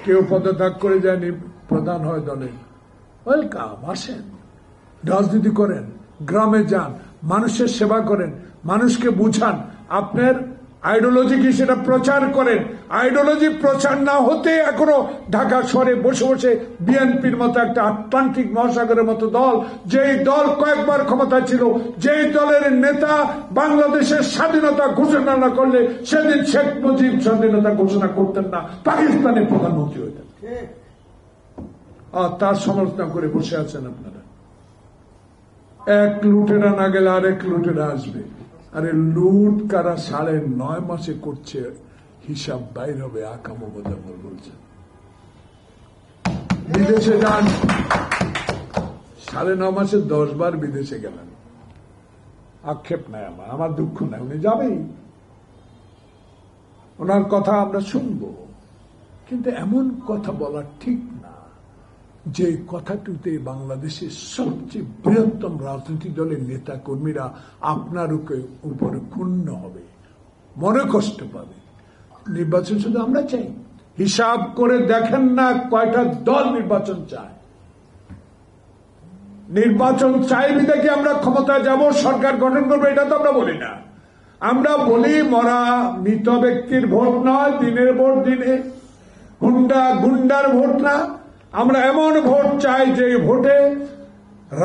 কেউ পদত্যাগ করে যায়নি, প্রধান হয় দলের, ওয়েলকাম, আসেন, রাজনীতি করেন, গ্রামে যান, মানুষের সেবা করেন, মানুষকে বুঝান, আপনার আইডিওলজি কি সেটা প্রচার করেন। আইডিওলজি প্রচার না হতে এখনো ঢাকা শহরে বসে বসে বিএনপির মতো একটা আটলান্টিক মহাসাগরের মতো দল, যেই দল কয়েকবার ক্ষমতায় ছিল, যেই দলের নেতা বাংলাদেশের স্বাধীনতা ঘোষণা না করলে সেদিন শেখ মুজিব স্বাধীনতা ঘোষণা করতেন না, পাকিস্তানের প্রধানমন্ত্রী হইতেন, আর তার সমালোচনা করে বসে আছেন আপনারা। এক লুটেরা না গেলে আরেক লুটেরা আসবে। আরে লুট কারা 9.5 মাসে করছে, হিসাব বাইর হবে। আকাম মোজাম্মেল বলছেন বিদেশে যান, 9.5 মাসে 10 বার বিদেশে গেলেন, আক্ষেপ নাই আমার দুঃখ নাই, উনি যাবেই, ওনার কথা আমরা শুনবো, কিন্তু এমন কথা বলা ঠিক না যে কথাটিতে বাংলাদেশের সবচেয়ে বৃহত্তম রাজনৈতিক দলের নেতা কর্মীরা আপনার উপরে ক্ষুণ্ণ হবে, মনে কষ্ট পাবে। নির্বাচন শুধু আমরা চাই, হিসাব করে দেখেন না কয়টা দল নির্বাচন চায়। নির্বাচন চাই বিধাকে আমরা ক্ষমতায় যাব, সরকার গঠন করবো, এটা তো আমরা বলি না। আমরা বলি মরা মৃত ব্যক্তির ভোট নয়, দিনের ভোট দিনে, গুন্ডার ভোট না। আমরা এমন ভোট চাই যে ভোটে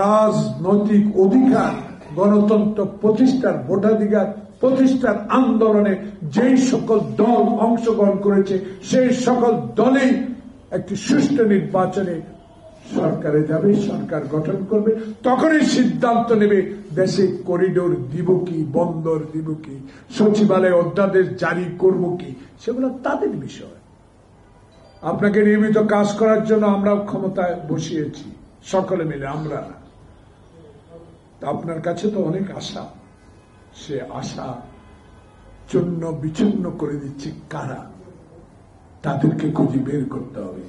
রাজনৈতিক অধিকার, গণতন্ত্র প্রতিষ্ঠার, ভোটাধিকার প্রতিষ্ঠার আন্দোলনে যেই সকল দল অংশগ্রহণ করেছে সেই সকল দলেই একটি সুষ্ঠু নির্বাচনে সরকারে যাবে, সরকার গঠন করবে, তখনই সিদ্ধান্ত নেবে দেশে করিডোর দিব কি, বন্দর দিব কি, সচিবালয় অধ্যাদেশ জারি করব কি, সেগুলো তাদের বিষয়। আপনাকে নিয়মিত কাজ করার জন্য আমরা ক্ষমতায় বসিয়েছি সকলে মিলে। আমরা আপনার কাছে তো অনেক আশা, সে আশা চূর্ণ বিচূর্ণ করে দিচ্ছে কারা, তাদেরকে খুঁজে বের করতে হবে।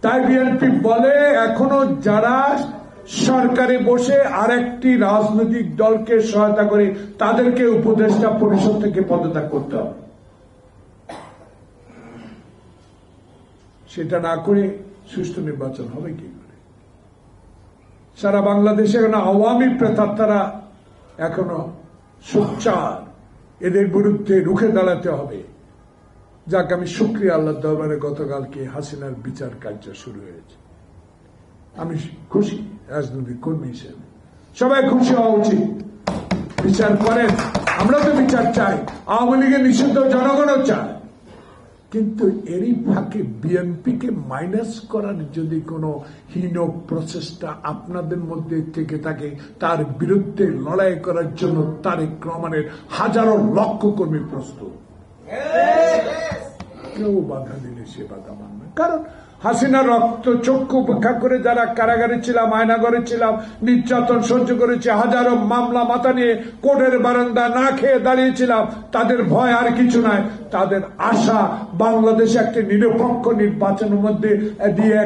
তাই বিএনপি বলে এখনো যারা সরকারে বসে আরেকটি রাজনৈতিক দলকে সহায়তা করে তাদেরকে উপদেষ্টা পরিষদ থেকে পদত্যাগ করতে হবে। সেটা না করে সুষ্ঠু নির্বাচন হবে কি করে? সারা বাংলাদেশে আওয়ামী প্রেতাত্মারা এখনো সোচ্চার, এদের বিরুদ্ধে রুখে দাঁড়াতে হবে। যাক, আমি শুকরিয়া আল্লাহ দরবারে গতকালকে হাসিনার বিচার কার্য শুরু হয়েছে, আমি খুশি। রাজনৈতিক কর্মী হিসেবে সবাই খুশি হওয়া উচিত। বিচার করেন, আমরা তো বিচার চাই, আওয়ামী লীগের নিষিদ্ধ জনগণও চায়, কিন্তু এরই ফাঁকে বিএনপিকে মাইনাস করার যদি কোনো হীন প্রচেষ্টা আপনাদের মধ্যে থেকে থাকে, তার বিরুদ্ধে লড়াই করার জন্য তারেক রহমানের হাজারো লক্ষ কর্মী প্রস্তুত। কেউ বাধা দিলে সে বাধা মানবে, কারণ হাসিনা রক্ত চক্ষু উপেক্ষা করে যারা কারাগারে ছিলাম, আয়নাঘরে ছিলাম, নির্যাতন সহ্য করেছে, হাজারো মামলা মাথা নিয়ে কোর্টের বারান্দা না খেয়ে দাঁড়িয়েছিলাম, তাদের ভয় আর কিছু নাই। তাদের আশা বাংলাদেশে একটি নিরপেক্ষ নির্বাচনের মধ্যে দিয়ে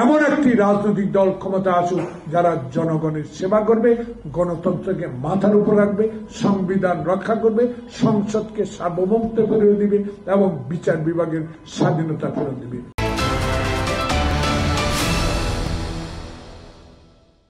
এমন একটি রাজনৈতিক দল ক্ষমতা আসুক যারা জনগণের সেবা করবে, গণতন্ত্রকে মাথার উপর রাখবে, সংবিধান রক্ষা করবে, সংসদকে সার্বভৌমত্ব করে দিবে এবং বিচার বিভাগের স্বাধীনতা ফেরত দিবে।